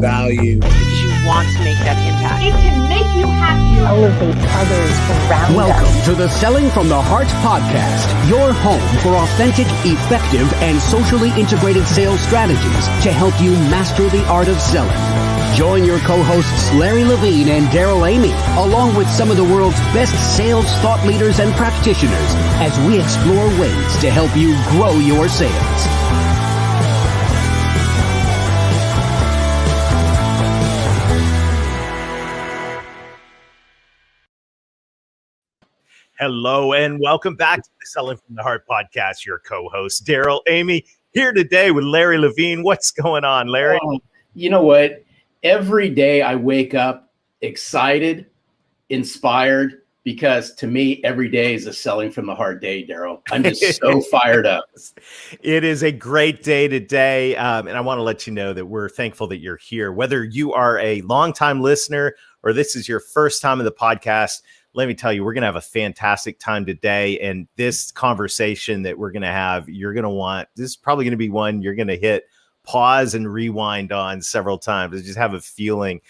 value. Because you want to make that impact. It can make you happy. Elevate others around Welcome us. to the Selling from the Heart podcast, your home for authentic, effective, and socially integrated sales strategies to help you master the art of selling. Join your co-hosts Larry Levine and Daryl Amy, along with some of the world's best sales thought leaders and practitioners, as we explore ways to help you grow your sales. Hello and welcome back to the Selling from the Heart podcast. Your co-host Daryl Amy here today with Larry Levine. What's going on, Larry? You know what? Every day I wake up excited, inspired, because to me, every day is a Selling from the Heart day, Daryl. I'm just so fired up. It is a great day today. And I want to let you know that we're thankful that you're here. Whether you are a longtime listener or this is your first time in the podcast, let me tell you, we're going to have a fantastic time today. And this conversation that we're going to have, you're going to want, this is probably going to be one you're going to hit pause and rewind on several times. I just have a feeling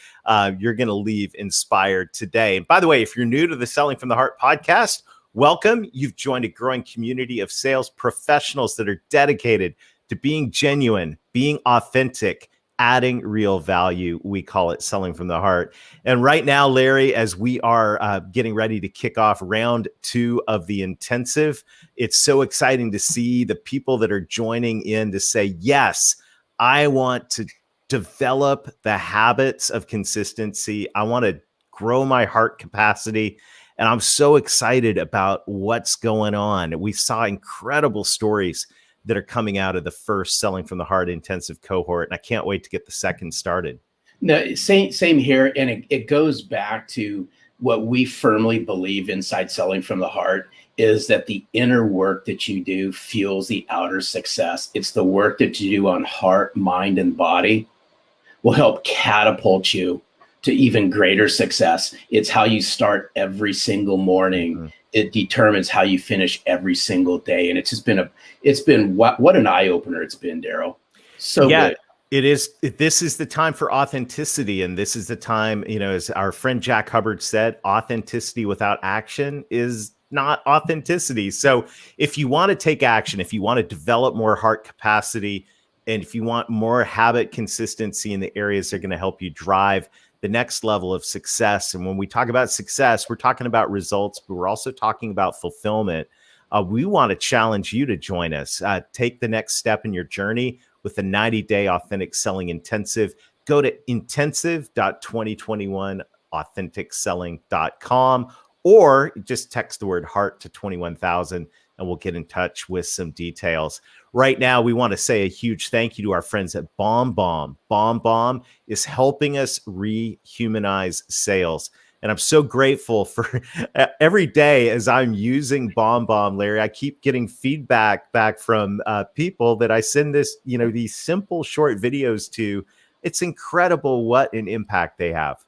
you're going to leave inspired today. And by the way, if you're new to the Selling from the Heart podcast, welcome. You've joined a growing community of sales professionals that are dedicated to being genuine, being authentic, adding real value. We call it Selling from the Heart. And right now, Larry, as we are getting ready to kick off round 2 of the intensive, it's so exciting to see the people that are joining in to say, yes, I want to develop the habits of consistency. I want to grow my heart capacity. And I'm so excited about what's going on. We saw incredible stories that are coming out of the first Selling from the Heart intensive cohort. And I can't wait to get the second started. No, same here. And it goes back to what we firmly believe inside Selling from the Heart is that the inner work that you do fuels the outer success. It's the work that you do on heart, mind, and body will help catapult you to even greater success. It's how you start every single morning. Mm-hmm. It determines how you finish every single day. And it's just been what an eye opener it's been, Daryl. So yeah, good. It is. This is the time for authenticity. And this is the time, as our friend Jack Hubbard said, authenticity without action is not authenticity. So if you want to take action, if you want to develop more heart capacity, and if you want more habit consistency in the areas that are going to help you drive the next level of success. And when we talk about success, we're talking about results, but we're also talking about fulfillment. We want to challenge you to join us. Take the next step in your journey with the 90-day authentic selling intensive. Go to intensive.2021authenticselling.com or just text the word heart to 21,000 and we'll get in touch with some details. Right now, we want to say a huge thank you to our friends at BombBomb. BombBomb is helping us rehumanize sales. And I'm so grateful for every day as I'm using BombBomb, Larry, I keep getting feedback back from people that I send these simple short videos to. It's incredible what an impact they have.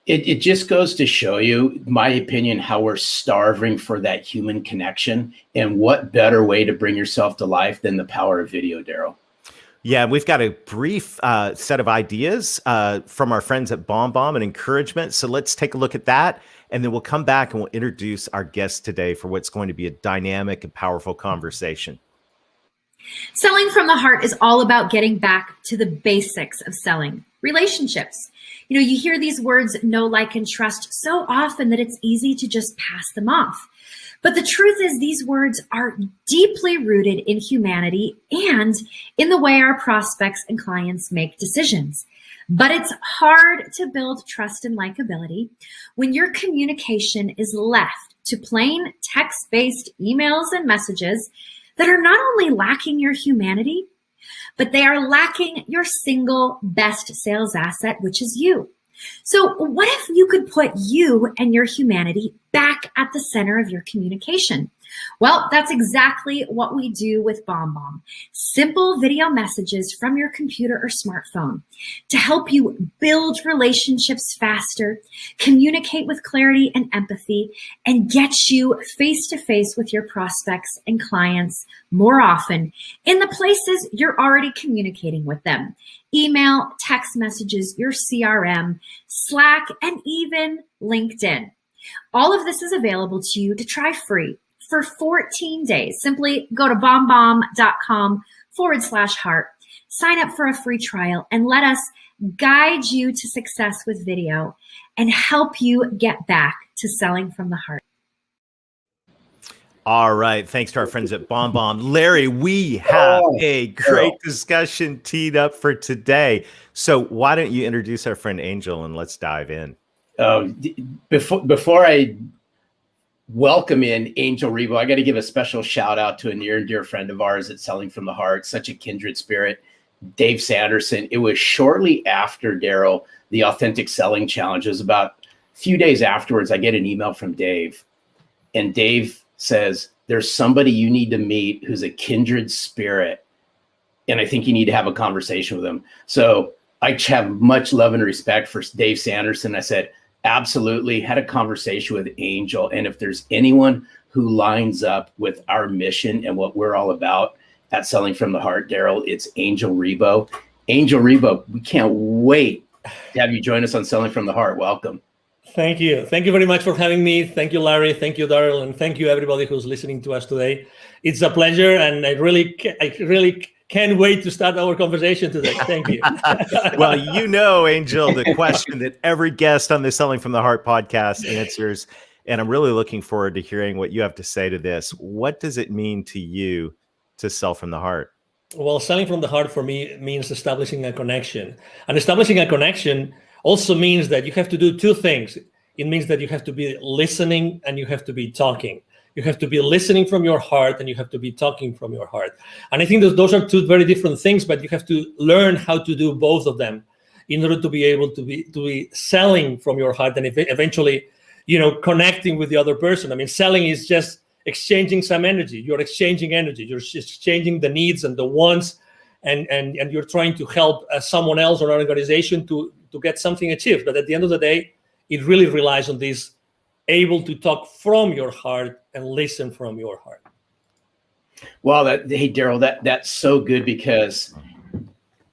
It just goes to show you, my opinion, how we're starving for that human connection. And what better way to bring yourself to life than the power of video, Daryl? Yeah, we've got a brief set of ideas from our friends at BombBomb and encouragement. So let's take a look at that. And then we'll come back and we'll introduce our guest today for what's going to be a dynamic and powerful conversation. Selling from the Heart is all about getting back to the basics of selling, relationships. You hear these words, know, like, and trust so often that it's easy to just pass them off. But the truth is these words are deeply rooted in humanity and in the way our prospects and clients make decisions. But it's hard to build trust and likability when your communication is left to plain text-based emails and messages that are not only lacking your humanity, but they are lacking your single best sales asset, which is you. So what if you could put you and your humanity back at the center of your communication? Well, that's exactly what we do with BombBomb. Simple video messages from your computer or smartphone to help you build relationships faster, communicate with clarity and empathy, and get you face to face with your prospects and clients more often in the places you're already communicating with them. Email, text messages, your CRM, Slack, and even LinkedIn. All of this is available to you to try free for 14 days. Simply go to bombbomb.com/heart, sign up for a free trial, and let us guide you to success with video and help you get back to selling from the heart. All right. Thanks to our friends at BombBomb. Larry, we have a great discussion teed up for today. So why don't you introduce our friend Angel and let's dive in. Before I welcome in Angel Ribo, I got to give a special shout out to a near and dear friend of ours at Selling from the Heart, such a kindred spirit, Dave Sanderson. It was shortly after, Daryl, the Authentic Selling Challenge. It was about a few days afterwards, I get an email from Dave, and Dave says, there's somebody you need to meet who's a kindred spirit, and I think you need to have a conversation with him. So I have much love and respect for Dave Sanderson. I said, absolutely. Had a conversation with Angel. And if there's anyone who lines up with our mission and what we're all about at Selling from the Heart, Daryl, it's Angel Ribo. Angel Ribo, we can't wait to have you join us on Selling from the Heart. Welcome. Thank you. Thank you very much for having me. Thank you, Larry. Thank you, Daryl. And thank you, everybody who's listening to us today. It's a pleasure. And I really can't wait to start our conversation today. Thank you. Well, Angel, the question that every guest on the Selling from the Heart podcast answers, and I'm really looking forward to hearing what you have to say to this. What does it mean to you to sell from the heart? Well, selling from the heart for me means establishing a connection. And establishing a connection also means that you have to do two things. It means that you have to be listening and you have to be talking. You have to be listening from your heart and you have to be talking from your heart. And I think that those are two very different things, but you have to learn how to do both of them in order to be able to be selling from your heart and eventually, connecting with the other person. I mean, selling is just exchanging some energy. You're exchanging energy. You're just exchanging the needs and the wants, and you're trying to help someone else or an organization to get something achieved. But at the end of the day, it really relies on this able to talk from your heart and listen from your heart. Well, hey, Daryl, that's so good, because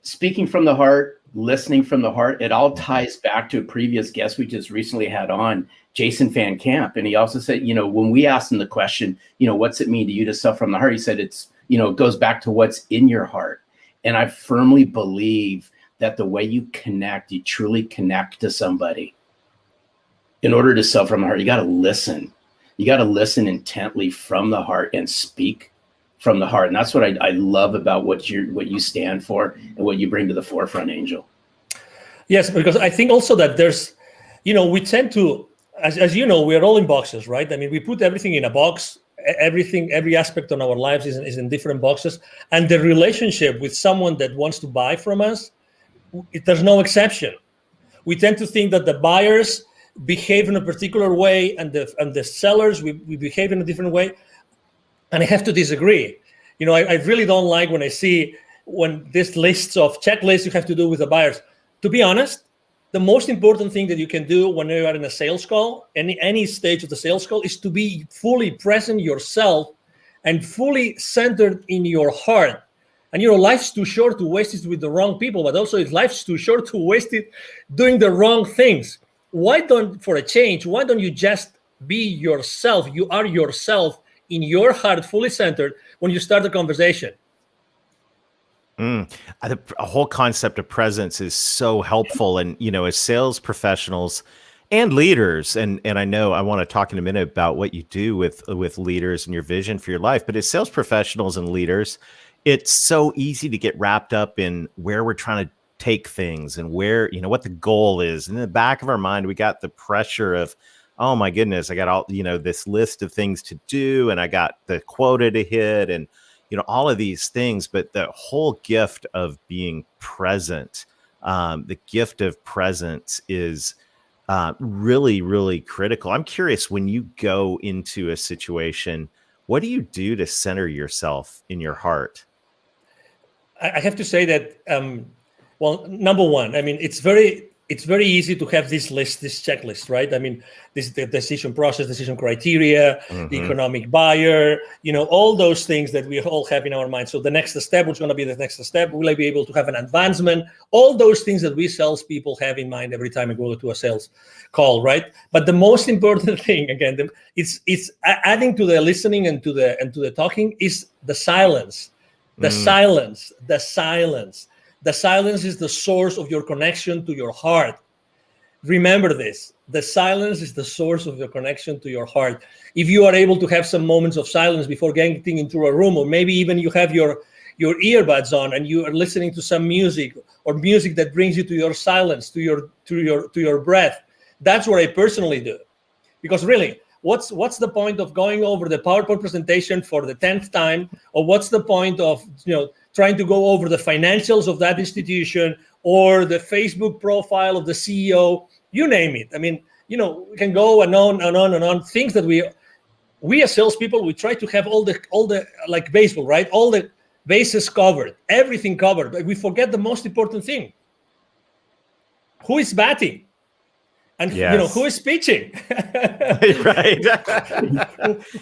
speaking from the heart, listening from the heart, it all ties back to a previous guest we just recently had on, Jason Van Camp. And he also said, when we asked him the question, what's it mean to you to sell from the heart? He said, it goes back to what's in your heart. And I firmly believe that the way you connect, you truly connect to somebody. In order to sell from the heart, you got to listen. You got to listen intently from the heart and speak from the heart. And that's what I love about what you stand for and what you bring to the forefront, Angel. Yes, because I think also that there's, we tend to, as you know, we're all in boxes, right? I mean, we put everything in a box. Every aspect of our lives is in different boxes. And the relationship with someone that wants to buy from us, there's no exception. We tend to think that the buyers behave in a particular way and the sellers, we behave in a different way. And I have to disagree. I really don't like when I see this lists of checklists you have to do with the buyers. To be honest, the most important thing that you can do when you are in a sales call, any stage of the sales call, is to be fully present yourself and fully centered in your heart. And life's too short to waste it with the wrong people, but also life's too short to waste it doing the wrong things. For a change, why don't you just be yourself? You are yourself in your heart, fully centered when you start the conversation. A whole concept of presence is so helpful. And, as sales professionals and leaders, and I know I want to talk in a minute about what you do with leaders and your vision for your life, but as sales professionals and leaders, it's so easy to get wrapped up in where we're trying to take things and where, what the goal is. And in the back of our mind, we got the pressure of, oh my goodness, I got all, this list of things to do, and I got the quota to hit, and, all of these things. But the whole gift of being present, the gift of presence is really, really critical. I'm curious, when you go into a situation, What do you do to center yourself in your heart? I have to say that, well, number one, I mean, it's very easy to have this checklist, right? I mean, the decision process, decision criteria, the economic buyer, all those things that we all have in our mind. So the next step, what's going to be the next step? Will I be able to have an advancement? All those things that we salespeople have in mind every time we go to a sales call, right? But the most important thing, again, it's adding to the listening and to the talking is the silence. The silence. The silence is the source of your connection to your heart. Remember this. The silence is the source of your connection to your heart. If you are able to have some moments of silence before getting into a room, or maybe even you have your earbuds on and you are listening to some music, or music that brings you to your silence, to your breath, that's what I personally do. Because really, what's the point of going over the PowerPoint presentation for the 10th time, or what's the point of trying to go over the financials of that institution or the Facebook profile of the CEO, you name it. I mean, we can go and on and on and on. Things that we as salespeople, we try to have all the like baseball, right? All the bases covered, everything covered, but we forget the most important thing. Who is batting? And who is pitching? Right.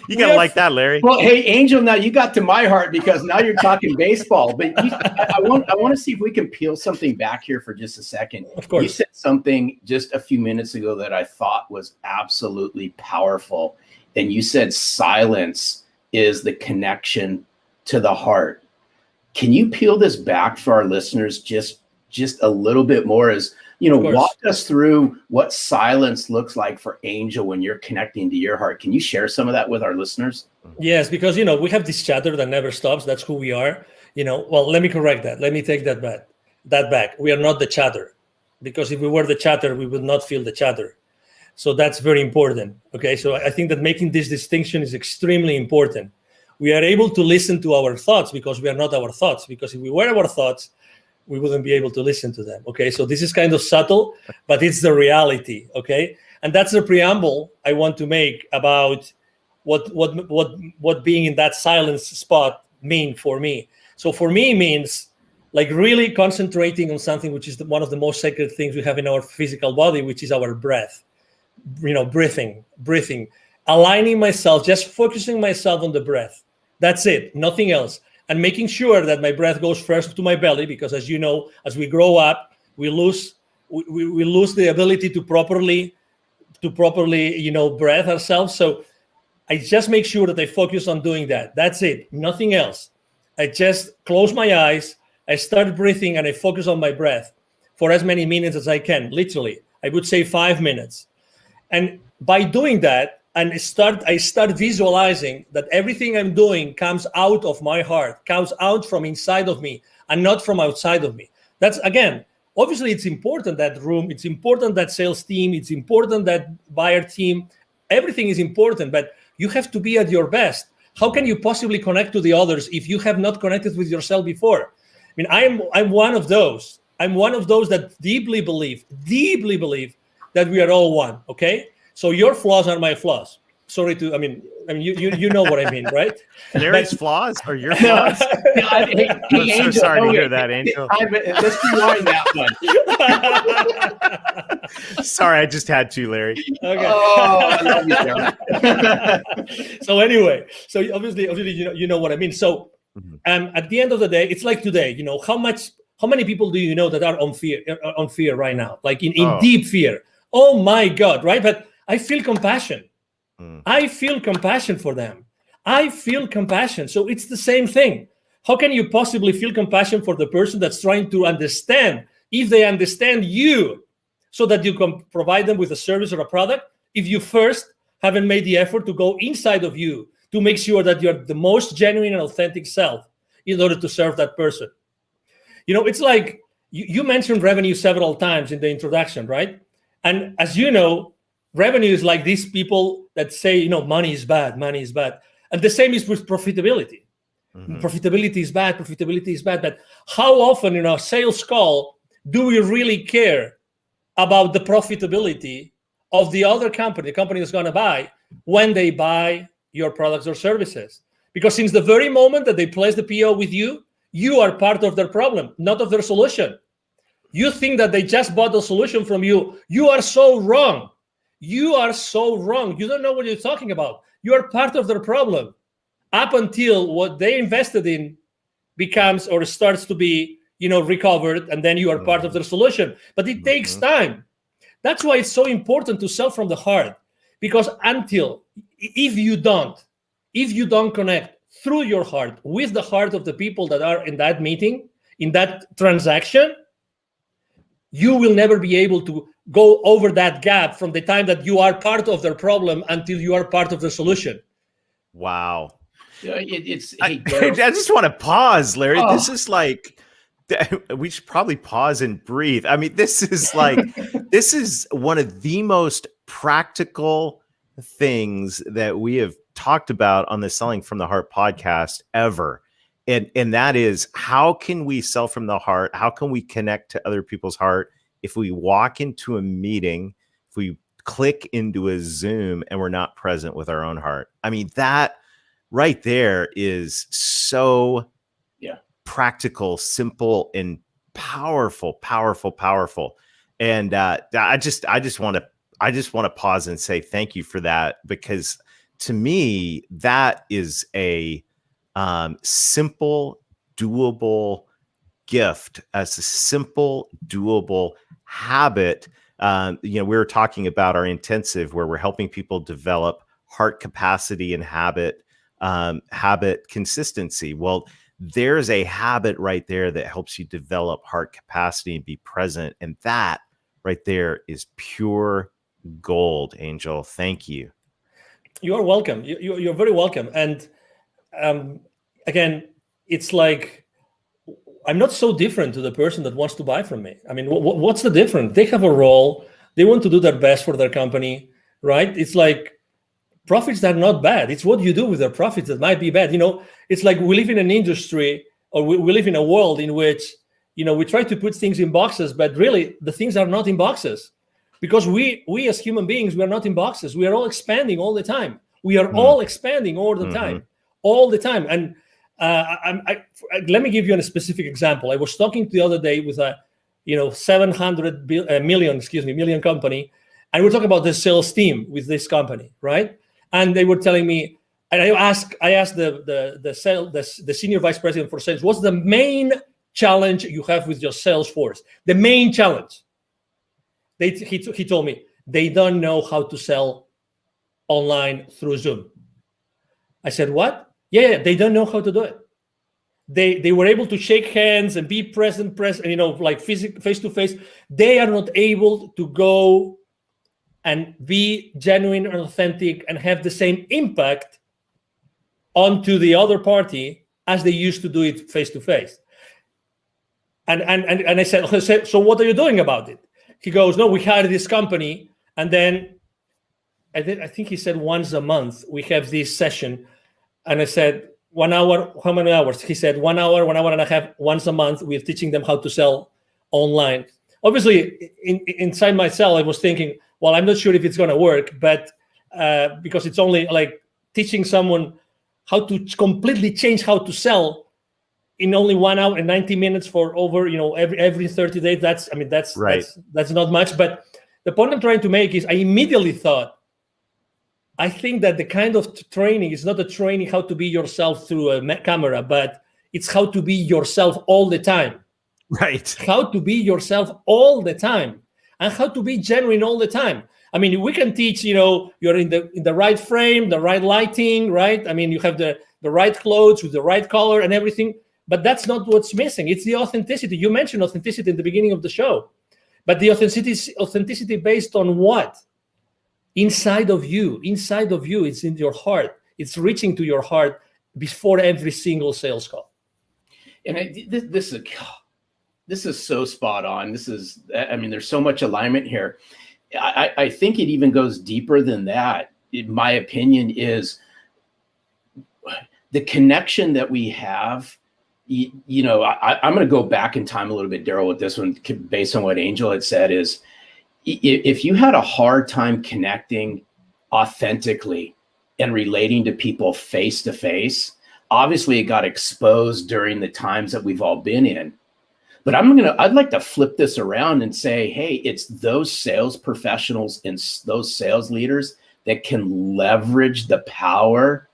You gotta like that, Larry. Well, hey, Angel, now you got to my heart because now you're talking baseball. But I want to see if we can peel something back here for just a second. Of course. You said something just a few minutes ago that I thought was absolutely powerful. And you said silence is the connection to the heart. Can you peel this back for our listeners just a little bit more? As walk us through what silence looks like for Angel when you're connecting to your heart. Can you share some of that with our listeners? Yes, because, we have this chatter that never stops. That's who we are. Well, let me correct that. Let me take that back. We are not the chatter, because if we were the chatter, we would not feel the chatter. So that's very important. Okay. So I think that making this distinction is extremely important. We are able to listen to our thoughts because we are not our thoughts, because if we were our thoughts, we wouldn't be able to listen to them. Okay, so this is kind of subtle, but it's the reality. Okay, and that's the preamble I want to make about what being in that silence spot mean for me. So for me, it means like really concentrating on something which is one of the most sacred things we have in our physical body, which is our breath. Breathing, aligning myself, just focusing myself on the breath. That's it, nothing else. And making sure that my breath goes first to my belly, because as you know, as we grow up, we lose the ability to properly breathe ourselves. So I just make sure that I focus on doing that. That's it, nothing else. I just close my eyes, I start breathing, and I focus on my breath for as many minutes as I can. Literally, I would say 5 minutes. And by doing that, and I start visualizing that everything I'm doing comes out of my heart, comes out from inside of me and not from outside of me. That's, again, obviously it's important, that room, it's important, that sales team, it's important, that buyer team, everything is important, but you have to be at your best. How can you possibly connect to the others if you have not connected with yourself before? I mean, I'm one of those. I'm one of those that deeply believe that we are all one, okay? So your flaws are my flaws. Sorry to, I mean, you know what I mean, right? Larry's flaws or your flaws? I'm so sorry to hear that, Angel. Let's rewind that one. Sorry, I just had to, Larry. Okay. Oh, I love you, John. So anyway, so obviously, you know what I mean. So, at the end of the day, it's like today. How many people do you know that are on fear right now, like in deep fear? Oh my God, right? But I feel compassion. I feel compassion for them. I feel compassion. So it's the same thing. How can you possibly feel compassion for the person that's trying to understand, if they understand you, so that you can provide them with a service or a product, if you first haven't made the effort to go inside of you to make sure that you're the most genuine and authentic self in order to serve that person? It's like you mentioned revenue several times in the introduction, right? And as you know, revenue is like these people that say, money is bad. And the same is with profitability. Profitability is bad. But how often in our sales call do we really care about the profitability of the other company, the company that's going to buy, when they buy your products or services. Because since the very moment that they place the PO with you, you are part of their problem, not of their solution. You think that they just bought the solution from you. You are so wrong. You are so wrong. You don't know what you're talking about. You are part of their problem up until what they invested in becomes or starts to be, recovered, and then you are part of their solution. But it takes time. That's why it's so important to sell from the heart, because if you don't connect through your heart with the heart of the people that are in that meeting, in that transaction, you will never be able to go over that gap from the time that you are part of their problem until you are part of the solution. Wow. I just want to pause, Larry. This is like, we should probably pause and breathe. I mean, this is like, this is one of the most practical things that we have talked about on the Selling from the Heart podcast ever. And that is, how can we sell from the heart? How can we connect to other people's heart if we walk into a meeting, if we click into a Zoom and we're not present with our own heart? I mean, that right there is so practical, simple, and powerful. And I just want to pause and say thank you for that, because to me, that is a simple, doable gift, as a simple, doable habit. We were talking about our intensive, where we're helping people develop heart capacity and habit consistency. Well, there's a habit right there that helps you develop heart capacity and be present. And that right there is pure gold, Angel. Thank you. You are welcome. You're very welcome. And again, it's like, I'm not so different to the person that wants to buy from me. I mean, what's the difference? They have a role. They want to do their best for their company, right? It's like, profits are not bad. It's what you do with their profits that might be bad. It's like we live in an industry, or we live in a world in which, we try to put things in boxes, but really the things are not in boxes, because we as human beings, we are not in boxes. We are all expanding all the time. We are all expanding all the time. And let me give you a specific example. I was talking the other day with a 700 million company, and we're talking about the sales team with this company, right? And they were telling me, and I asked the senior vice president for sales, what's the main challenge you have with your sales force? The main challenge. He told me they don't know how to sell online through Zoom. I said, what? Yeah, they don't know how to do it. They were able to shake hands and be present, like face to face. They are not able to go and be genuine and authentic and have the same impact onto the other party as they used to do it face to face. And I said, so what are you doing about it? He goes, no, we hired this company, and then I think he said once a month we have this session. And I said, 1 hour, how many hours? He said 1 hour, 1 hour and a half, once a month. We're teaching them how to sell online. Obviously, inside myself, I was thinking, well, I'm not sure if it's going to work, but because it's only like teaching someone how to completely change how to sell in only 1 hour and 90 minutes for over, every 30 days. That's right. That's not much. But the point I'm trying to make is I immediately thought, I think that the kind of training is not a training how to be yourself through a camera, but it's how to be yourself all the time. Right. How to be yourself all the time, and how to be genuine all the time. I mean, we can teach, you're in the right frame, the right lighting, right? I mean, you have the right clothes with the right color and everything, but that's not what's missing. It's the authenticity. You mentioned authenticity in the beginning of the show, but the authenticity based on what? Inside of you, it's in your heart. It's reaching to your heart before every single sales call. And this is so spot on. There's so much alignment here. I think it even goes deeper than that. In my opinion, is the connection that we have. I'm going to go back in time a little bit, Daryl, with this one, based on what Angel had said, is if you had a hard time connecting authentically and relating to people face to face. Obviously, it got exposed during the times that we've all been in. But I'd like to flip this around and say, hey, it's those sales professionals and those sales leaders that can leverage the power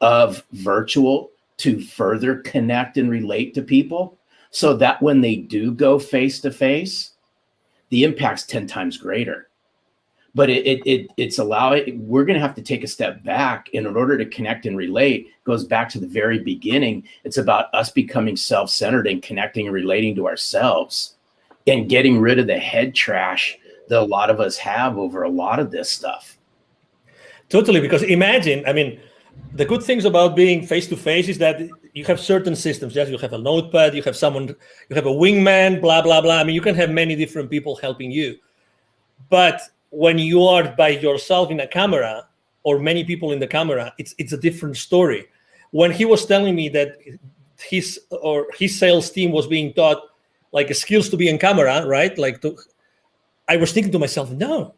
of virtual to further connect and relate to people, so that when they do go face to face, the impact's 10 times greater. But we're going to have to take a step back. And in order to connect and relate, goes back to the very beginning. It's about us becoming self-centered and connecting and relating to ourselves and getting rid of the head trash that a lot of us have over a lot of this stuff. Totally, because imagine, I mean, the good things about being face-to-face is that you have certain systems. Yes, you have a notepad, you have someone, you have a wingman, blah, blah, blah. I mean, you can have many different people helping you. But when you are by yourself in a camera or many people in the camera, it's a different story. When he was telling me that his sales team was being taught like skills to be in camera, right? I was thinking to myself, no,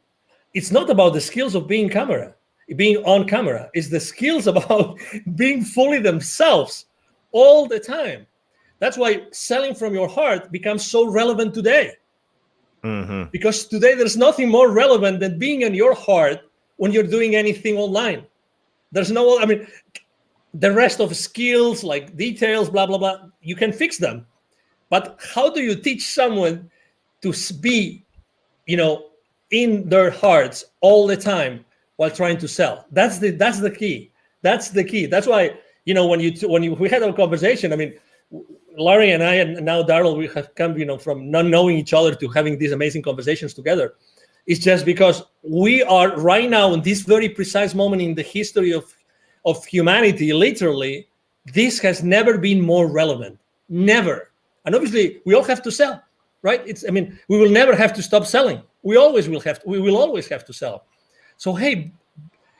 it's not about the skills of being on camera. It's the skills about being fully themselves all the time. That's why selling from your heart becomes so relevant today. Mm-hmm. Because today there's nothing more relevant than being in your heart when you're doing anything online. There's the rest of skills like details, blah, blah, blah, you can fix them. But how do you teach someone to be, in their hearts all the time while trying to sell? That's the key. That's the key. That's why, when we had our conversation, I mean, Larry and I, and now Daryl, we have come, from not knowing each other to having these amazing conversations together. It's just because we are right now in this very precise moment in the history of humanity, literally, this has never been more relevant. Never. And obviously, we all have to sell, right? We will never have to stop selling. We will always have to sell. So, hey,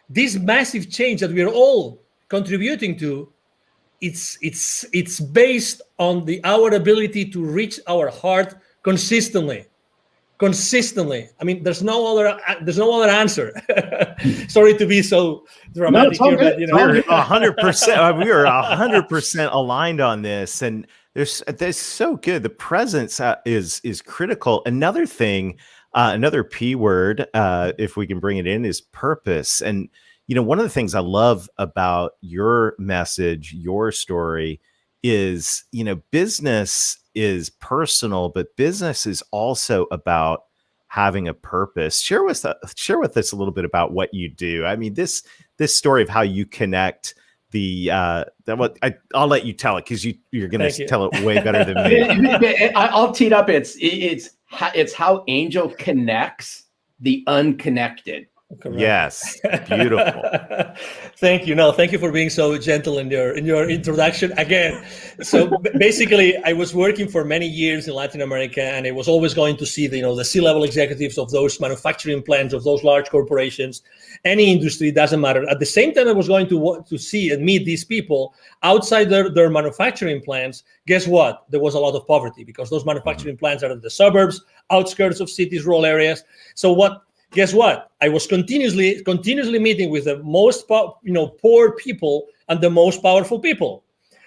this massive change that we are all contributing to, it's based on our ability to reach our heart consistently. I mean, there's no other answer. Sorry to be so dramatic here, but we're 100%. We are 100% aligned on this, and there's so good. The presence is critical. Another thing, another P word, if we can bring it in, is purpose. And one of the things I love about your message, your story, is, business is personal, but business is also about having a purpose. Share with us a little bit about what you do. I mean, this story of how you connect I'll let you tell it, because you're going to tell it way better than me. I'll tee it up. It's how Angel connects the unconnected. Correct. Yes, beautiful. Thank you. No, thank you for being so gentle in your introduction again. So basically, I was working for many years in Latin America, and I was always going to see the C-level executives of those manufacturing plants, of those large corporations, any industry, doesn't matter. At the same time, I was going to see and meet these people outside their manufacturing plants. Guess what? There was a lot of poverty, because those manufacturing plants are in the suburbs, outskirts of cities, rural areas. So guess what? I was continuously meeting with the most poor people and the most powerful people.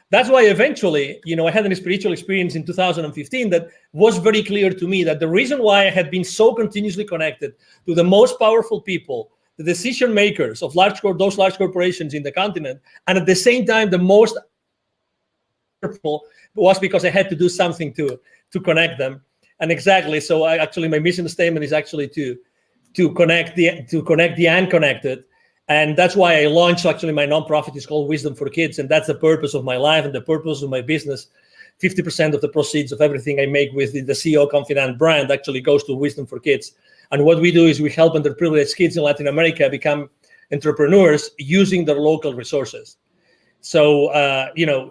That's why eventually, I had a spiritual experience in 2015 that was very clear to me that the reason why I had been so continuously connected to the most powerful people, the decision makers of those large corporations in the continent, and at the same time the most powerful, was because I had to do something to connect them. And exactly, so my mission statement is actually to connect the unconnected. And that's why I launched, my nonprofit is called Wisdom for Kids. And that's the purpose of my life and the purpose of my business. 50% of the proceeds of everything I make with the CEO Confidant brand actually goes to Wisdom for Kids. And what we do is we help underprivileged kids in Latin America become entrepreneurs using their local resources. So,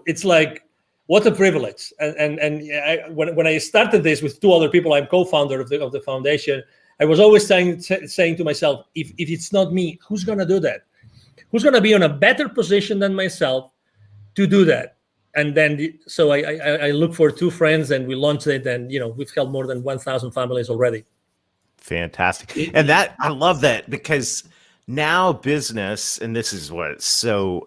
it's like, what a privilege. When I started this with two other people, I'm co-founder of the foundation. I was always saying to myself, if it's not me, who's going to do that? Who's going to be in a better position than myself to do that? And then, so I look for two friends, and we launched it, and we've helped more than 1,000 families already. Fantastic. And I love that, because now business, and this is what's so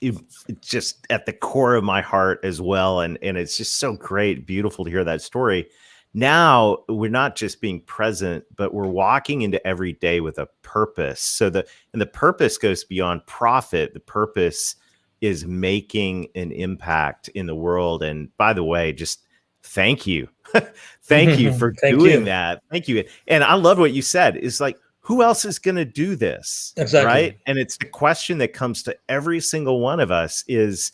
it's just at the core of my heart as well, and it's just so great, beautiful to hear that story. Now we're not just being present, but we're walking into every day with a purpose. So the purpose goes beyond profit. The purpose is making an impact in the world. And by the way, just thank you. Thank you for doing that. Thank you. And I love what you said. Is like, who else is going to do this? Exactly. Right. And it's the question that comes to every single one of us is,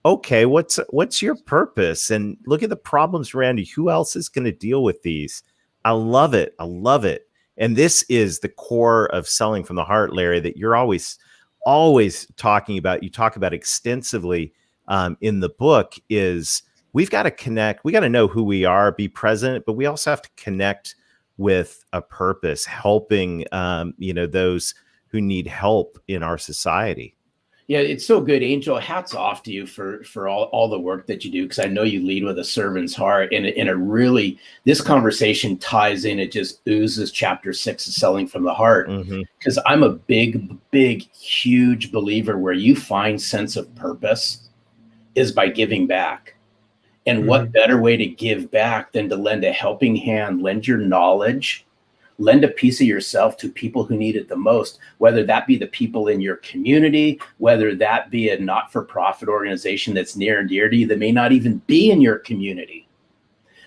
okay, what's your purpose? And look at the problems around you. Who else is going to deal with these? I love it. I love it. And this is the core of selling from the heart, Larry, that you're always talking about. You talk about extensively in the book is we've got to connect. We got to know who we are, be present, but we also have to connect with a purpose, helping, those who need help in our society. Yeah, it's so good, Angel. Hats off to you for all the work that you do, because I know you lead with a servant's heart, and it really, this conversation ties in. It just oozes chapter 6 of Selling from the Heart, because I'm a big, huge believer where you find sense of purpose is by giving back. And what better way to give back than to lend a helping hand, lend your knowledge, lend a piece of yourself to people who need it the most, whether that be the people in your community, whether that be a not-for-profit organization that's near and dear to you that may not even be in your community.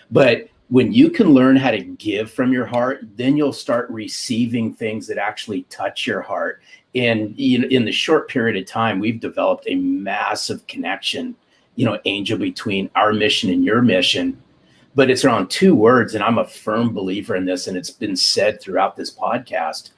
But when you can learn how to give from your heart, then you'll start receiving things that actually touch your heart. And in the short period of time, we've developed a massive connection, Angel, between our mission and your mission. But it's around 2 words, and I'm a firm believer in this, and it's been said throughout this podcast,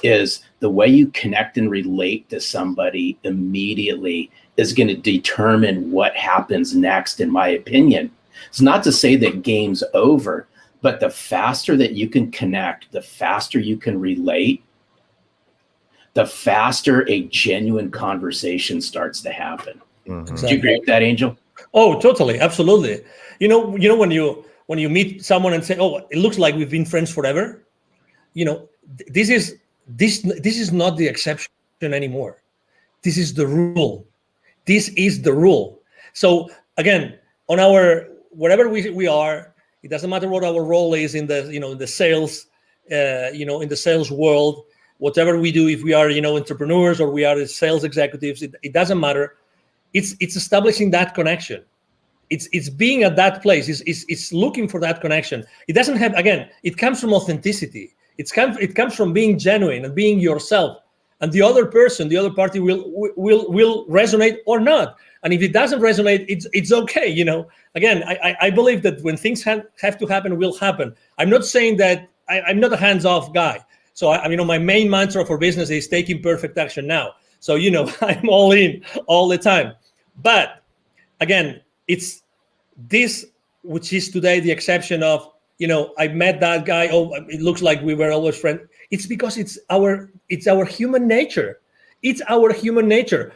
is the way you connect and relate to somebody immediately is going to determine what happens next, in my opinion. It's not to say that game's over, but the faster that you can connect, the faster you can relate, the faster a genuine conversation starts to happen. Exactly. Do you agree with that, Angel? Oh, totally. Absolutely. When you meet someone and say, oh, it looks like we've been friends forever. This is not the exception anymore. This is the rule. This is the rule. So again, on wherever we are, it doesn't matter what our role is in the sales, in the sales world, whatever we do, if we are, entrepreneurs or we are sales executives, it doesn't matter. It's establishing that connection. It's being at that place. It's looking for that connection. It doesn't have, again, it comes from authenticity. It comes from being genuine and being yourself. And the other person, the other party will resonate or not. And if it doesn't resonate, it's okay. Again, I believe that when things have to happen, will happen. I'm not saying that I'm not a hands-off guy. So my main mantra for business is taking perfect action now. So, I'm all in all the time. But again, it's this, which is today the exception of, I met that guy. Oh, it looks like we were always friends. It's because it's our human nature. It's our human nature.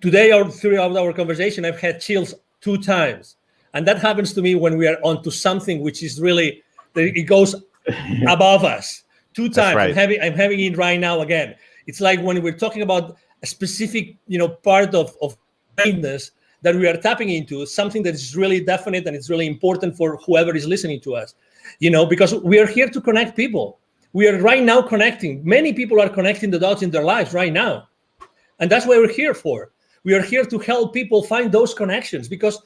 Today, or throughout our conversation, I've had chills 2 times. And that happens to me when we are onto something which is really, it goes above us. 2 times. Right. I'm having it right now again. It's like when we're talking about a specific, part of kindness that we are tapping into, something that is really definite and it's really important for whoever is listening to us, because we are here to connect people. We are right now connecting. Many people are connecting the dots in their lives right now. And that's what we're here for. We are here to help people find those connections, because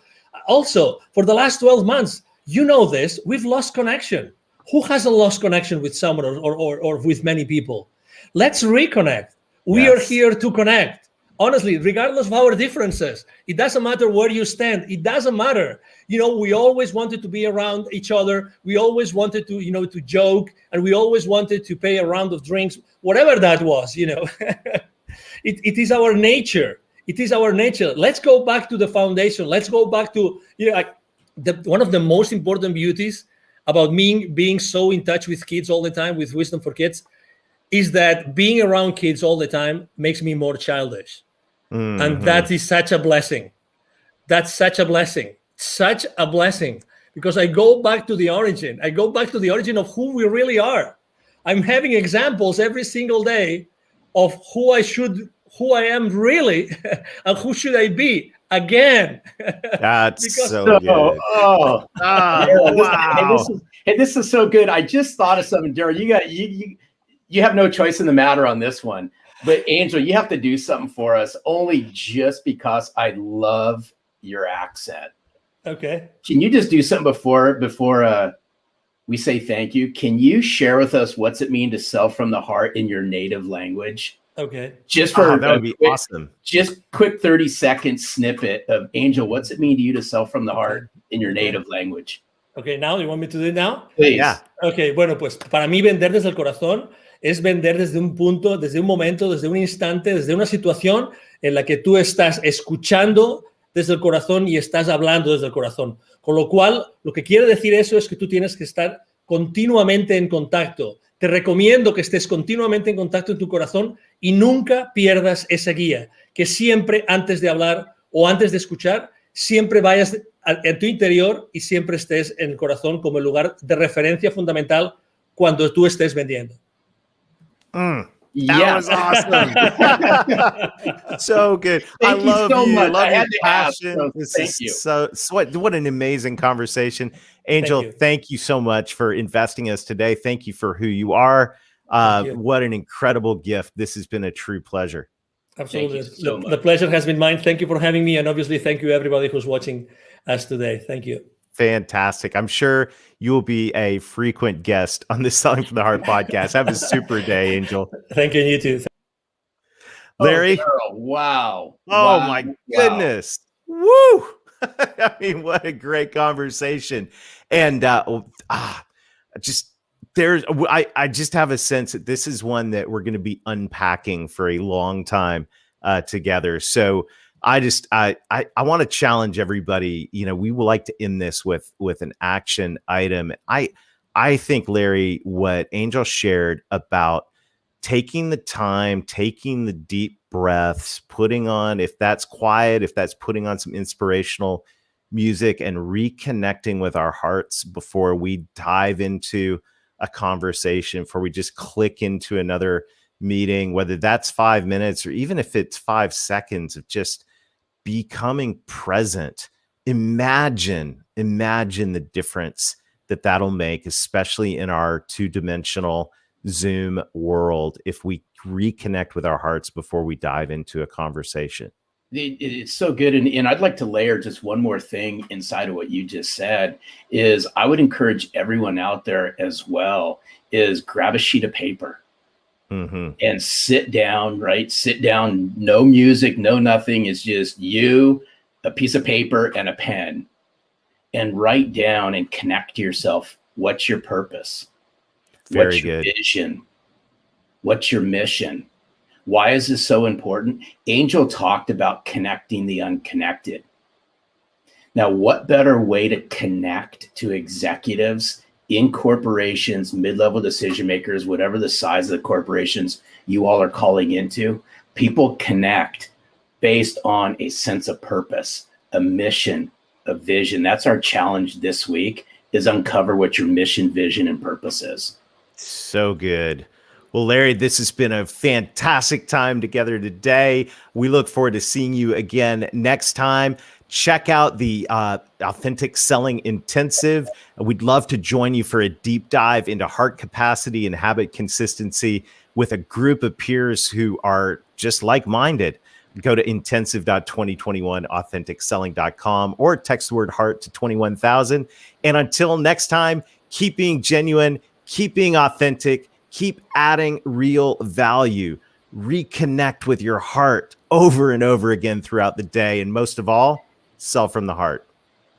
also for the last 12 months, this, we've lost connection. Who hasn't lost connection with someone or with many people? Let's reconnect. We are here to connect. Honestly, regardless of our differences, it doesn't matter where you stand. It doesn't matter. We always wanted to be around each other. We always wanted to, to joke, and we always wanted to pay a round of drinks, whatever that was, It is our nature. It is our nature. Let's go back to the foundation. Let's go back to, one of the most important beauties about me being so in touch with kids all the time, with Wisdom for Kids, is that being around kids all the time makes me more childish. And that is such a blessing. That's such a blessing. Such a blessing. Because I go back to the origin. I go back to the origin of who we really are. I'm having examples every single day of who I am really, and who should I be again. That's Because- so good. Oh, Oh, wow. this is so good. I just thought of something, Daryl. You have no choice in the matter on this one. But Angel, you have to do something for us, only just because I love your accent. Okay. Can you just do something before we say thank you? Can you share with us what's it mean to sell from the heart in your native language? Okay. Just for that would be awesome. Just quick 30-second snippet of Angel. What's it mean to you to sell from the heart in your Okay. native language? Okay, now you want me to do it now? Please. Yeah. Ok, bueno, pues para mí vender desde el corazón es vender desde un punto, desde un momento, desde un instante, desde una situación en la que tú estás escuchando desde el corazón y estás hablando desde el corazón. Con lo cual, lo que quiere decir eso es que tú tienes que estar continuamente en contacto. Te recomiendo que estés continuamente en contacto en tu corazón y nunca pierdas esa guía. Que siempre antes de hablar o antes de escuchar, siempre vayas en tu interior y siempre estés en el corazón como el lugar de referencia fundamental cuando tú estés vendiendo. That Yes. was awesome. So good. Thank I you love so you. much. Love I your had to ask, passion. so This thank is you. so what an amazing conversation. Angel, you. thank you so much for investing us today. Thank you for who you are. Thank you. What an incredible gift. This has been a true pleasure. Absolutely. Thank you so much. The pleasure has been mine. Thank you for having me. And obviously, thank you everybody who's watching us today. Thank you. Fantastic. I'm sure you will be a frequent guest on the Selling from the Heart podcast. Have a super day, Angel. Thank you, and you too. Larry. Oh, Daryl, wow. Oh Wow. my Wow. goodness. Woo. I mean, what a great conversation. And I just have a sense that this is one that we're going to be unpacking for a long time together. So I want to challenge everybody. You know, we would like to end this with an action item. I think, Larry, what Angel shared about taking the time, taking the deep breaths, putting on, if that's quiet, if that's putting on some inspirational music and reconnecting with our hearts before we dive into a conversation, before we just click into another meeting, whether that's 5 minutes or even if it's 5 seconds of just becoming present. Imagine the difference that'll make, especially in our two-dimensional Zoom world, if we reconnect with our hearts before we dive into a conversation. It's so good. And I'd like to layer just one more thing inside of what you just said is I would encourage everyone out there as well is grab a sheet of paper and sit down, right? Sit down, no music, no nothing. It's just you, a piece of paper and a pen, and write down and connect to yourself. What's your purpose? What's your vision? What's your mission? Why is this so important? Angel talked about connecting the unconnected. Now, what better way to connect to executives in corporations, mid-level decision makers, whatever the size of the corporations you all are calling into? People connect based on a sense of purpose, a mission, a vision. That's our challenge this week, is uncover what your mission, vision, and purpose is. So good. Well, Larry, this has been a fantastic time together today. We look forward to seeing you again next time. Check out the Authentic Selling Intensive. We'd love to join you for a deep dive into heart capacity and habit consistency with a group of peers who are just like-minded. Go to intensive.2021authenticselling.com or text the word heart to 21,000. And until next time, keep being genuine, keep being authentic, keep adding real value, reconnect with your heart over and over again throughout the day. And most of all, sell from the heart.